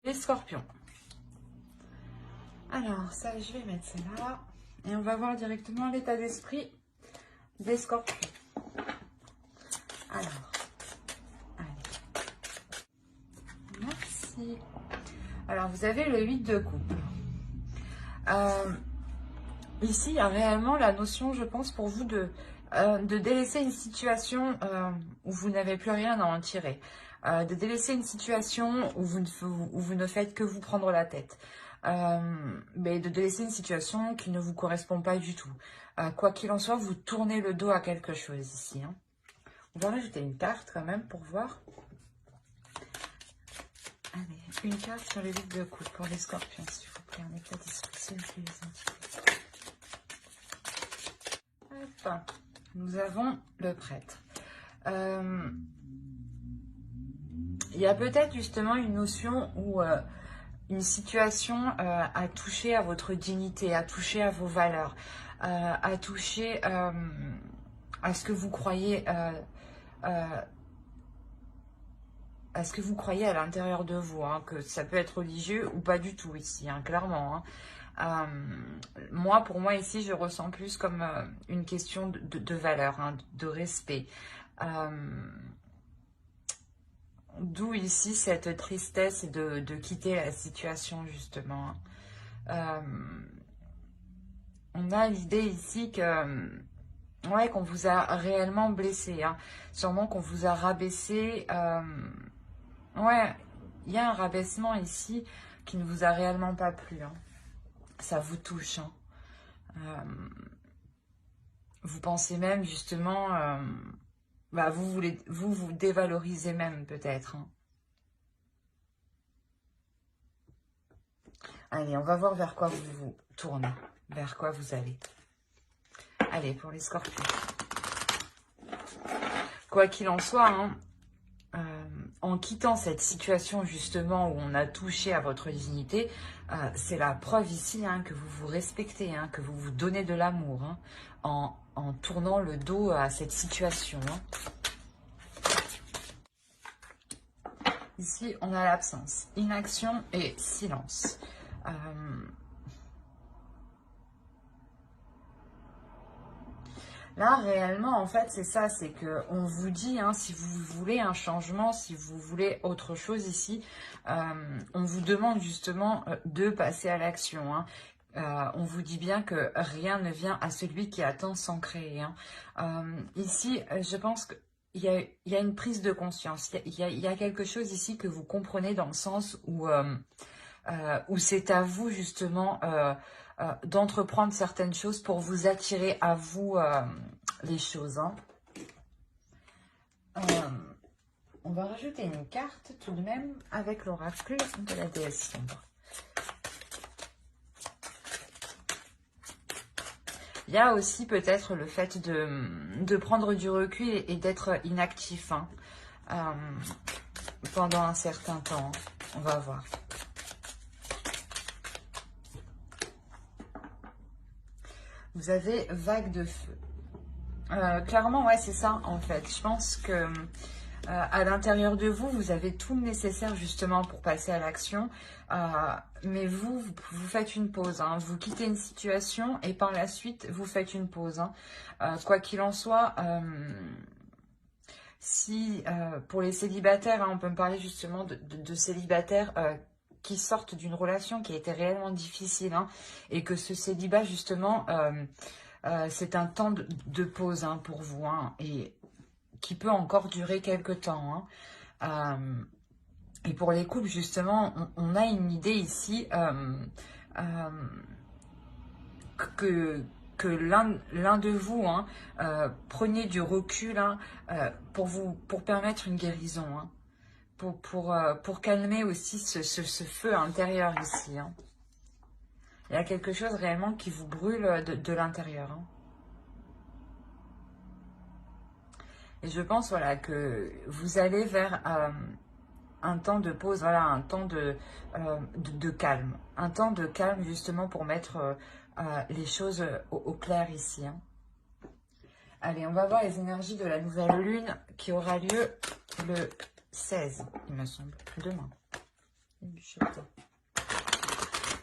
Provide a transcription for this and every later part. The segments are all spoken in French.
Les scorpions. Alors, ça, je vais mettre ça là. Et on va voir directement l'état d'esprit des scorpions. Alors, allez. Merci. Alors, vous avez le 8 de coupe. Ici, il y a réellement la notion, je pense, pour vous de délaisser une situation où vous n'avez plus rien à en tirer. De délaisser une situation où vous ne faites que vous prendre la tête. Mais de délaisser une situation qui ne vous correspond pas du tout. Quoi qu'il en soit, vous tournez le dos à quelque chose ici. Hein. On va rajouter une carte quand même pour voir. Allez, une carte sur le 8 de coupe pour les scorpions, s'il vous plaît. Un état d'esprit, s'il vous plaît, les entités. Hop. Nous avons le prêtre. Il y a peut-être justement une notion où une situation a touché à votre dignité, a touché à vos valeurs, a touché à ce que vous croyez, à ce que vous croyez à l'intérieur de vous, hein, que ça peut être religieux ou pas du tout ici, hein, clairement. Hein. Pour moi ici, je ressens plus comme une question de valeur, hein, de respect. D'où ici cette tristesse de quitter la situation justement. On a l'idée ici que ouais, qu'on vous a réellement blessé, hein. Sûrement qu'on vous a rabaissé. Ouais, il y a un rabaissement ici qui ne vous a réellement pas plu. Hein. Ça vous touche. Hein. Vous pensez même justement, vous dévalorisez même peut-être. Hein. Allez, on va voir vers quoi vous vous tournez, vers quoi vous allez. Allez, pour les scorpions. Quoi qu'il en soit, hein, en quittant cette situation justement où on a touché à votre dignité, c'est la preuve ici hein, que vous vous respectez, hein, que vous vous donnez de l'amour, hein, en tournant le dos à cette situation. Hein. Ici, on a l'absence, inaction et silence. Là, réellement, en fait, c'est ça, c'est qu'on vous dit, hein, si vous voulez un changement, si vous voulez autre chose ici, on vous demande justement de passer à l'action. Hein. On vous dit bien que rien ne vient à celui qui attend sans créer. Hein. Ici, je pense qu'il y a une prise de conscience. Il y a quelque chose ici que vous comprenez dans le sens où c'est à vous justement d'entreprendre certaines choses pour vous attirer à vous les choses. Hein. On va rajouter une carte tout de même avec l'oracle de la déesse sombre. Il y a aussi peut-être le fait de prendre du recul et d'être inactif hein, pendant un certain temps. On va voir. Vous avez vague de feu. Clairement, ouais, c'est ça en fait. Je pense que à l'intérieur de vous, vous avez tout le nécessaire justement pour passer à l'action. Mais vous faites une pause. Hein. Vous quittez une situation et par la suite, vous faites une pause. Hein. Quoi qu'il en soit, si pour les célibataires, hein, on peut me parler justement de célibataires qui sortent d'une relation qui a été réellement difficile hein, et que ce célibat justement... c'est un temps de pause hein, pour vous hein, et qui peut encore durer quelques temps. Hein. Et pour les couples, justement, on a une idée ici que l'un de vous hein, prenez du recul hein, pour permettre une guérison, hein, pour calmer aussi ce feu intérieur ici. Hein. Il y a quelque chose réellement qui vous brûle de l'intérieur. Hein. Et je pense voilà, que vous allez vers un temps de pause, voilà, un temps de calme. Un temps de calme justement pour mettre les choses au clair ici. Hein. Allez, on va voir les énergies de la nouvelle lune qui aura lieu le 16, il me semble, demain.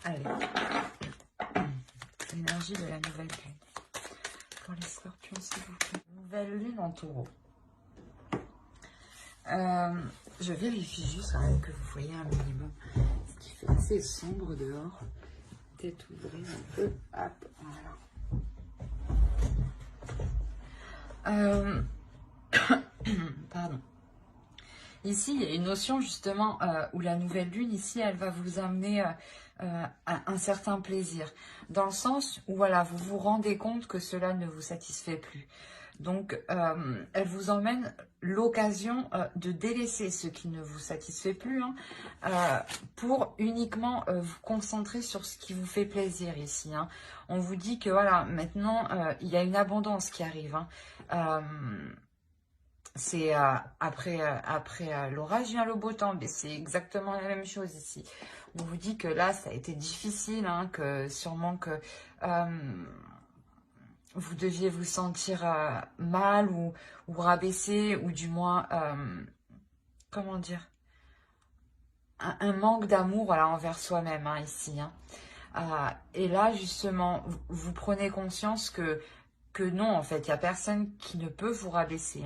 Allez. L'énergie de la nouvelle lune. Pour les scorpions, s'il vous plaît. Nouvelle lune en taureau. Je vérifie juste que vous voyez un minimum. Ce qui fait assez sombre dehors. Peut-être ouvrir un peu. Hop, voilà. Pardon. Ici, il y a une notion justement où la nouvelle lune, ici, elle va vous amener à un certain plaisir. Dans le sens où, voilà, vous vous rendez compte que cela ne vous satisfait plus. Donc, elle vous emmène l'occasion de délaisser ce qui ne vous satisfait plus pour uniquement vous concentrer sur ce qui vous fait plaisir ici. On vous dit que, voilà, maintenant, il y a une abondance qui arrive. C'est après l'orage vient le beau temps, mais c'est exactement la même chose ici. On vous dit que là, ça a été difficile, que sûrement que vous deviez vous sentir mal ou rabaissé, ou du moins, comment dire, un manque d'amour voilà, envers soi-même ici. Et là, justement, vous prenez conscience que non, en fait, il n'y a personne qui ne peut vous rabaisser.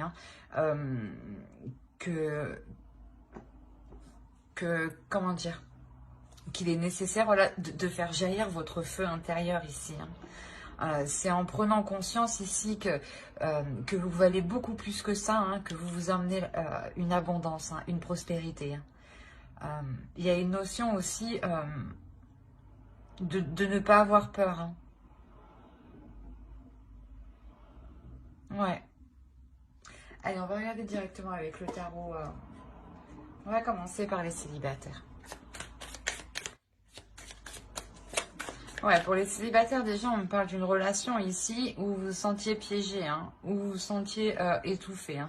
Comment dire, qu'il est nécessaire voilà, de faire jaillir votre feu intérieur ici. C'est en prenant conscience ici que vous valez beaucoup plus que ça, que vous vous emmenez une abondance, une prospérité. Il y a une notion aussi de ne pas avoir peur. Ouais. Allez, on va regarder directement avec le tarot. On va commencer par les célibataires. Ouais, pour les célibataires, déjà, on me parle d'une relation ici où vous vous sentiez piégé, où vous vous sentiez étouffé.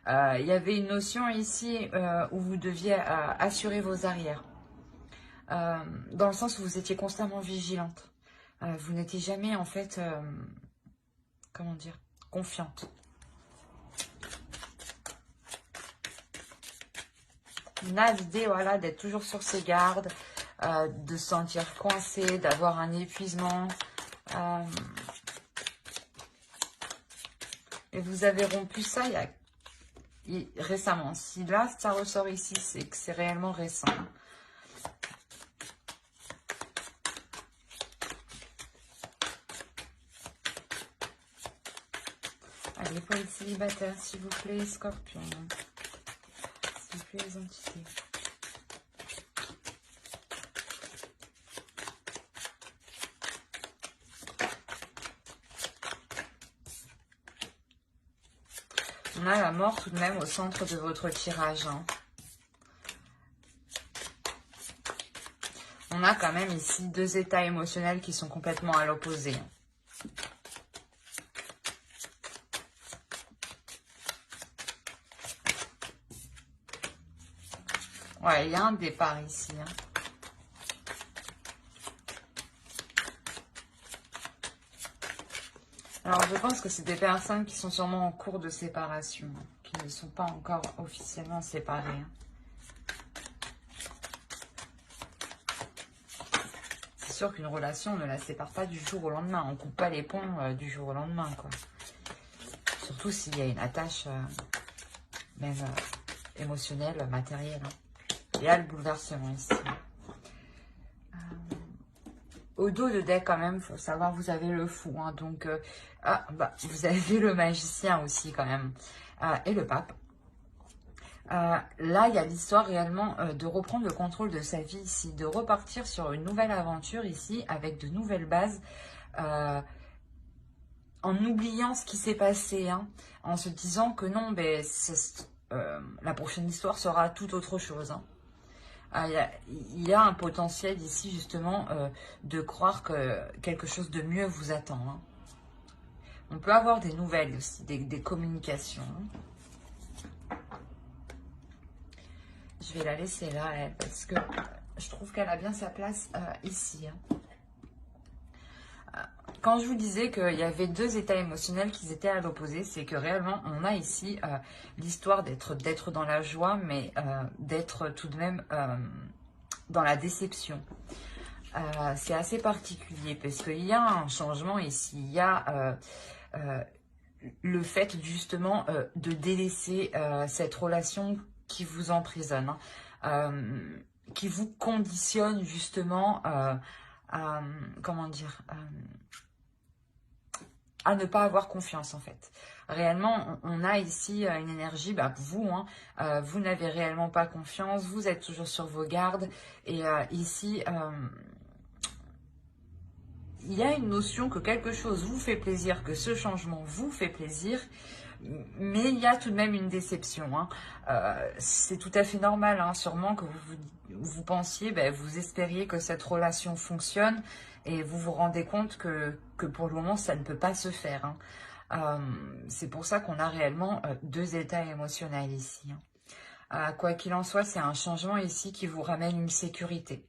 Il y avait une notion ici où vous deviez assurer vos arrières. Dans le sens où vous étiez constamment vigilante. Vous n'étiez jamais, en fait, comment dire, confiante. On a l'idée, voilà, d'être toujours sur ses gardes, de se sentir coincé, d'avoir un épuisement. Et vous avez rompu ça récemment. Si là, ça ressort ici, c'est que c'est réellement récent. Allez, pour les célibataires, s'il vous plaît, Scorpion. S'il vous plaît, les entités. On a la mort tout de même au centre de votre tirage. On a quand même ici deux états émotionnels qui sont complètement à l'opposé. Ouais, il y a un départ ici. Alors, je pense que c'est des personnes qui sont sûrement en cours de séparation, qui ne sont pas encore officiellement séparées. C'est sûr qu'une relation, on ne la sépare pas du jour au lendemain. On ne coupe pas les ponts du jour au lendemain, quoi. Surtout s'il y a une attache, même émotionnelle, matérielle. Il y a le bouleversement ici. Au dos de deck, quand même, il faut savoir, vous avez le fou. Donc, vous avez le magicien aussi, quand même. Et le pape. Là, il y a l'histoire réellement de reprendre le contrôle de sa vie ici. De repartir sur une nouvelle aventure ici, avec de nouvelles bases. En oubliant ce qui s'est passé. En se disant que non, la prochaine histoire sera tout autre chose. Il y a un potentiel ici justement de croire que quelque chose de mieux vous attend. On peut avoir des nouvelles aussi, des communications. Je vais la laisser là, elle, parce que je trouve qu'elle a bien sa place ici. Quand je vous disais qu'il y avait deux états émotionnels qui étaient à l'opposé, c'est que réellement, on a ici l'histoire d'être dans la joie, mais d'être tout de même dans la déception. C'est assez particulier parce qu'il y a un changement ici. Il y a le fait justement de délaisser cette relation qui vous emprisonne, hein, qui vous conditionne justement à, comment dire, à ne pas avoir confiance en fait. Réellement, on a ici une énergie, vous, hein, vous n'avez réellement pas confiance, vous êtes toujours sur vos gardes, et ici, il y a une notion que quelque chose vous fait plaisir, que ce changement vous fait plaisir, mais il y a tout de même une déception. Hein. C'est tout à fait normal, hein, sûrement que vous pensiez, vous espériez que cette relation fonctionne, et vous vous rendez compte que pour le moment, ça ne peut pas se faire. Hein. C'est pour ça qu'on a réellement deux états émotionnels ici. Hein. Quoi qu'il en soit, c'est un changement ici qui vous ramène une sécurité.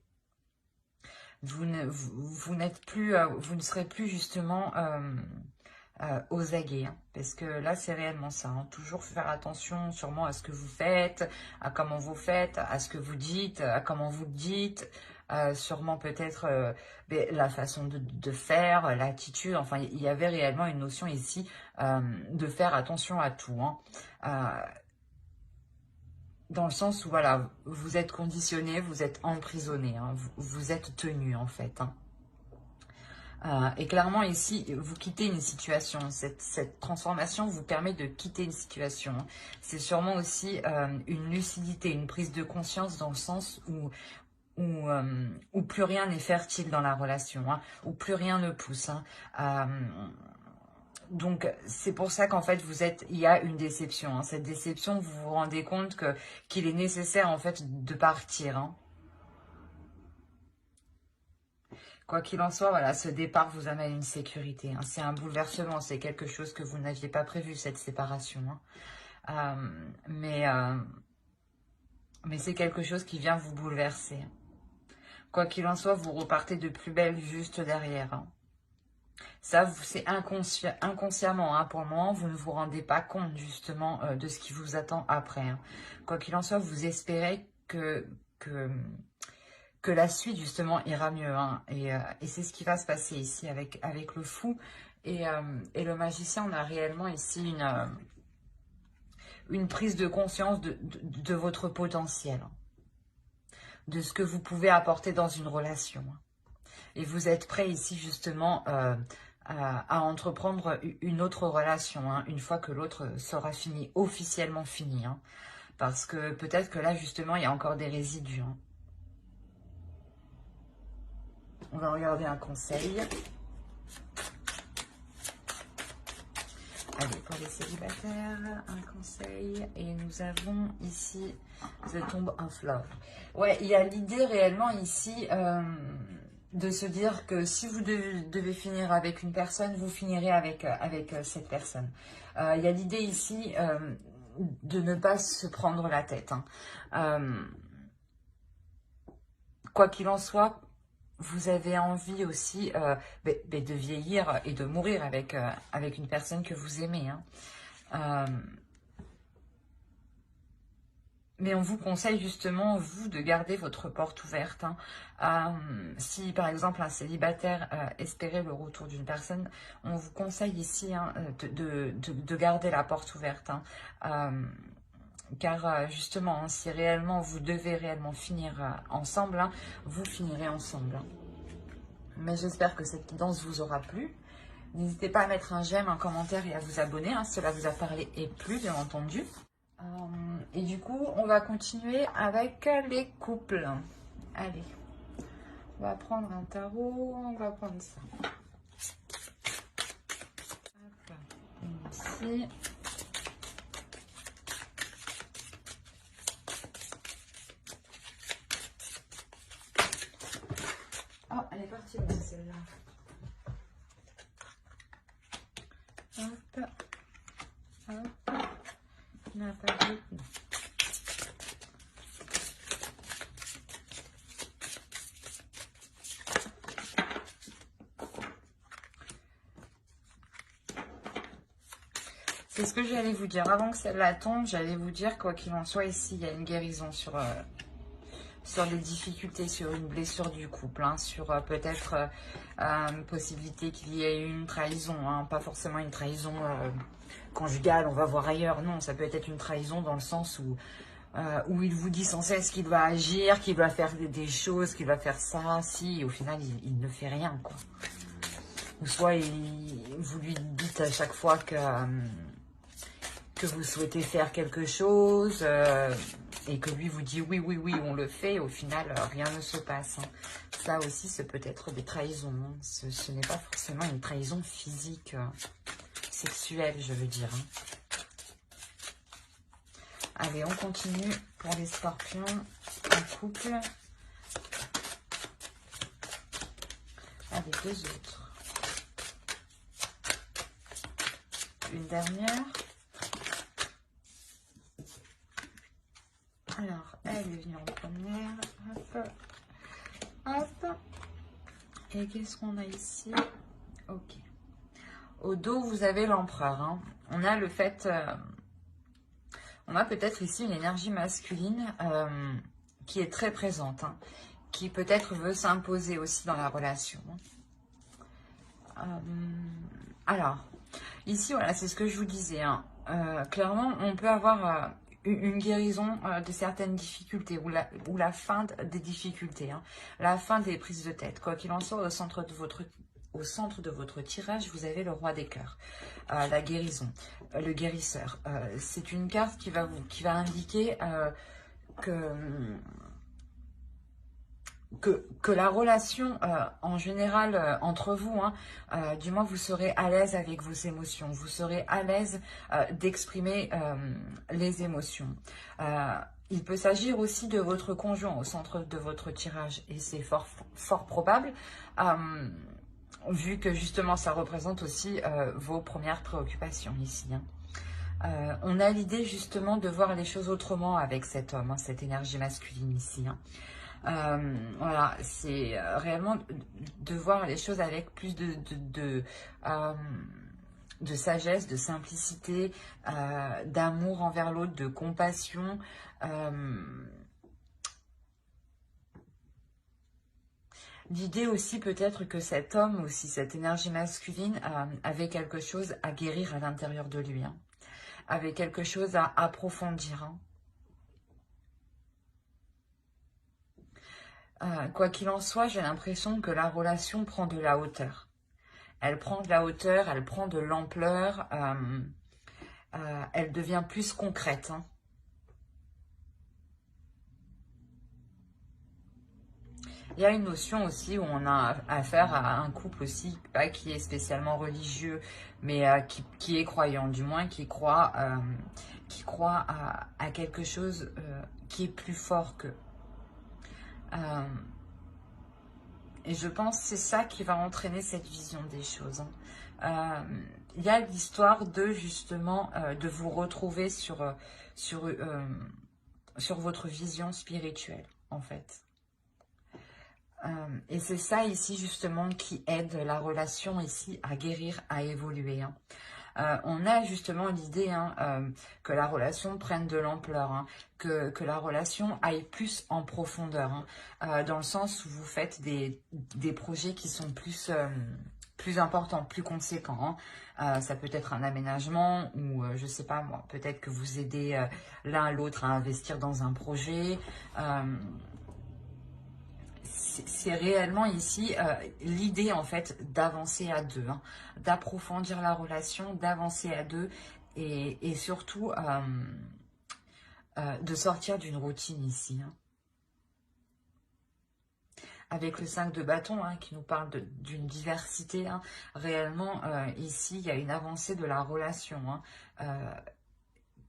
Vous n'êtes plus, vous ne serez plus justement aux aguets, hein, parce que là c'est réellement ça, hein. Toujours faire attention sûrement à ce que vous faites, à comment vous faites, à ce que vous dites, à comment vous le dites, sûrement peut-être la façon de faire, l'attitude, enfin il y avait réellement une notion ici de faire attention à tout, hein. Dans le sens où, voilà, vous êtes conditionné, vous êtes emprisonné, hein, vous êtes tenu, en fait. Hein. Et clairement, ici, vous quittez une situation. Cette transformation vous permet de quitter une situation. Hein. C'est sûrement aussi une lucidité, une prise de conscience dans le sens où plus rien n'est fertile dans la relation, hein, où plus rien ne pousse. Hein. Donc, c'est pour ça qu'en fait, il y a une déception. Hein. Cette déception, vous vous rendez compte qu'il est nécessaire, en fait, de partir. Hein. Quoi qu'il en soit, voilà, ce départ vous amène une sécurité. Hein. C'est un bouleversement, c'est quelque chose que vous n'aviez pas prévu, cette séparation. Hein. Mais c'est quelque chose qui vient vous bouleverser. Quoi qu'il en soit, vous repartez de plus belle juste derrière. Hein. Ça, c'est inconsciemment, hein, pour le moment, vous ne vous rendez pas compte justement de ce qui vous attend après. Hein. Quoi qu'il en soit, vous espérez que la suite justement ira mieux. Hein. Et c'est ce qui va se passer ici avec le fou et le magicien. On a réellement ici une prise de conscience de votre potentiel, de ce que vous pouvez apporter dans une relation. Et vous êtes prêt ici justement à entreprendre une autre relation, hein, une fois que l'autre sera fini, officiellement fini. Hein, parce que peut-être que là, justement, il y a encore des résidus. Hein. On va regarder un conseil. Allez, pour les célibataires, un conseil. Et nous avons ici The Tomb of Love. Ouais, il y a l'idée réellement ici de se dire que si vous devez finir avec une personne, vous finirez avec cette personne. Il y a l'idée ici de ne pas se prendre la tête. Hein. Quoi qu'il en soit, vous avez envie aussi de vieillir et de mourir avec une personne que vous aimez. Hein. Mais on vous conseille justement, vous, de garder votre porte ouverte. Hein. Si, par exemple, un célibataire espérait le retour d'une personne, on vous conseille ici hein, de garder la porte ouverte. Hein. Car justement, hein, si réellement vous devez réellement finir ensemble, hein, vous finirez ensemble. Hein. Mais j'espère que cette guidance vous aura plu. N'hésitez pas à mettre un j'aime, un commentaire et à vous abonner. Hein, cela vous a parlé et plu, bien entendu. Et du coup, on va continuer avec les couples. Allez, on va prendre un tarot, on va prendre ça. Hop, ici. Oh, elle est partie là, celle-là. Hop, hop. On n'a pas de... C'est ce que j'allais vous dire. Avant que celle-là tombe, j'allais vous dire, quoi qu'il en soit, ici, il y a une guérison sur sur des difficultés, sur une blessure du couple, hein, sur peut-être une possibilité qu'il y ait une trahison, hein, pas forcément une trahison conjugale, on va voir ailleurs, non, ça peut être une trahison dans le sens où il vous dit sans cesse qu'il va agir, qu'il va faire des choses, qu'il va faire ça, si, et au final, il ne fait rien, quoi. Ou soit vous lui dites à chaque fois que vous souhaitez faire quelque chose et que lui vous dit oui, oui, oui, on le fait, et au final, rien ne se passe. Hein. Ça aussi, c'est peut-être des trahisons. Hein. Ce n'est pas forcément une trahison physique, sexuelle, je veux dire. Hein. Allez, on continue pour les scorpions en couple. Allez, deux autres. Une dernière. Alors, elle est venue en première. Hop. Hop. Et qu'est-ce qu'on a ici? Ok. Au dos, vous avez l'empereur. Hein. On a le fait... on a peut-être ici une énergie masculine qui est très présente. Hein, qui peut-être veut s'imposer aussi dans la relation. Alors... Ici, voilà, c'est ce que je vous disais. Hein. Clairement, on peut avoir une guérison de certaines difficultés ou la fin des difficultés, hein. La fin des prises de tête. Quoi qu'il en soit, au centre de votre tirage, vous avez le roi des cœurs, la guérison, le guérisseur. C'est une carte qui va indiquer que la relation en général entre vous, hein, du moins vous serez à l'aise avec vos émotions, vous serez à l'aise d'exprimer les émotions. Il peut s'agir aussi de votre conjoint au centre de votre tirage et c'est fort probable vu que justement ça représente aussi vos premières préoccupations ici. Hein. On a l'idée justement de voir les choses autrement avec cet homme, hein, cette énergie masculine ici. Hein. Voilà, c'est réellement de voir les choses avec plus de sagesse, de simplicité, d'amour envers l'autre, de compassion. L'idée aussi peut-être que cet homme, aussi cette énergie masculine, avait quelque chose à guérir à l'intérieur de lui, hein, avait quelque chose à approfondir. Hein. Quoi qu'il en soit, j'ai l'impression que la relation prend de la hauteur. Elle prend de la hauteur, elle prend de l'ampleur, elle devient plus concrète. Hein. Il y a une notion aussi où on a affaire à un couple aussi, pas qui est spécialement religieux, mais qui est croyant, du moins qui croit à quelque chose qui est plus fort qu'eux. Et je pense que c'est ça qui va entraîner cette vision des choses. Hein. Il y a l'histoire de justement de vous retrouver sur votre vision spirituelle en fait. Et c'est ça ici justement qui aide la relation ici à guérir, à évoluer. Hein. On a justement l'idée hein, que la relation prenne de l'ampleur, hein, que la relation aille plus en profondeur, hein, dans le sens où vous faites des projets qui sont plus importants, plus conséquents. Hein. Ça peut être un aménagement ou, je sais pas moi, peut-être que vous aidez l'un à l'autre à investir dans un projet. C'est réellement ici l'idée en fait d'avancer à deux, hein, d'approfondir la relation, d'avancer à deux et surtout de sortir d'une routine ici. Hein. Avec le 5 de bâton hein, qui nous parle d'une diversité, hein, réellement ici il y a une avancée de la relation hein,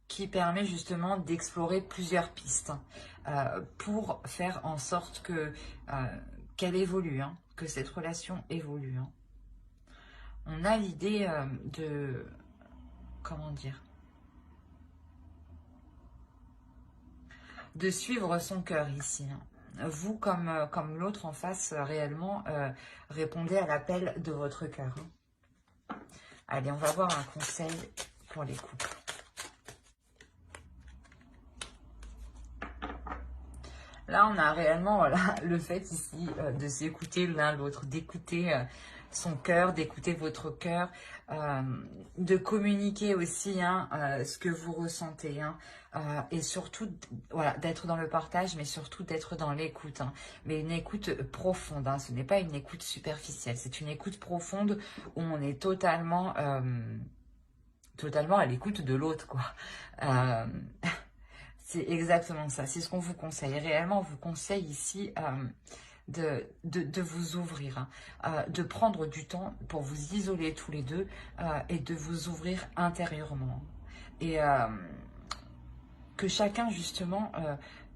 qui permet justement d'explorer plusieurs pistes pour faire en sorte que qu'elle évolue, hein, que cette relation évolue. Hein. On a l'idée de... Comment dire? De suivre son cœur ici. Hein. Vous, comme l'autre en face, réellement, répondez à l'appel de votre cœur. Hein. Allez, on va voir un conseil pour les couples. Là, on a réellement, voilà, le fait ici de s'écouter l'un l'autre, d'écouter son cœur, d'écouter votre cœur, de communiquer aussi hein, ce que vous ressentez. Hein, et surtout, voilà, d'être dans le partage, mais surtout d'être dans l'écoute. Hein, mais une écoute profonde, hein, ce n'est pas une écoute superficielle, c'est une écoute profonde où on est totalement, totalement à l'écoute de l'autre, quoi. Euh, C'est exactement ça, c'est ce qu'on vous conseille. Réellement, on vous conseille ici de vous ouvrir, hein, de prendre du temps pour vous isoler tous les deux et de vous ouvrir intérieurement. Et que chacun, justement,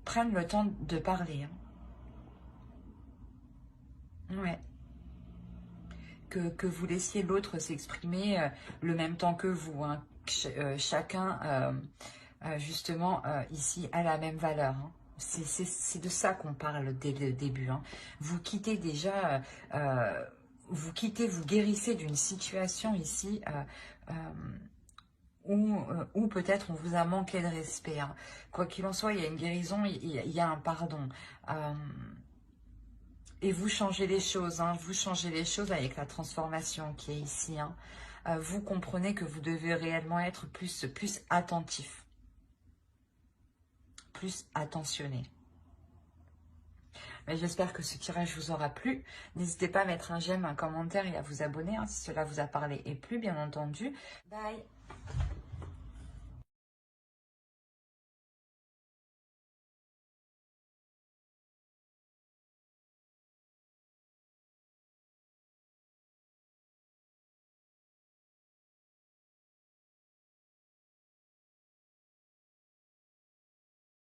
prenne le temps de parler. Hein. Ouais. Que vous laissiez l'autre s'exprimer le même temps que vous. Hein. Chacun... justement, ici, a la même valeur. Hein. C'est de ça qu'on parle dès le début. Hein. Vous quittez déjà, vous guérissez d'une situation ici où peut-être on vous a manqué de respect. Hein. Quoi qu'il en soit, il y a une guérison, il y a un pardon. Euh, et vous changez les choses, hein. Vous changez les choses avec la transformation qui est ici. Hein. Vous comprenez que vous devez réellement être plus attentif. Plus attentionné. Mais j'espère que ce tirage vous aura plu. N'hésitez pas à mettre un j'aime, un commentaire et à vous abonner hein, si cela vous a parlé et plu, bien entendu. Bye!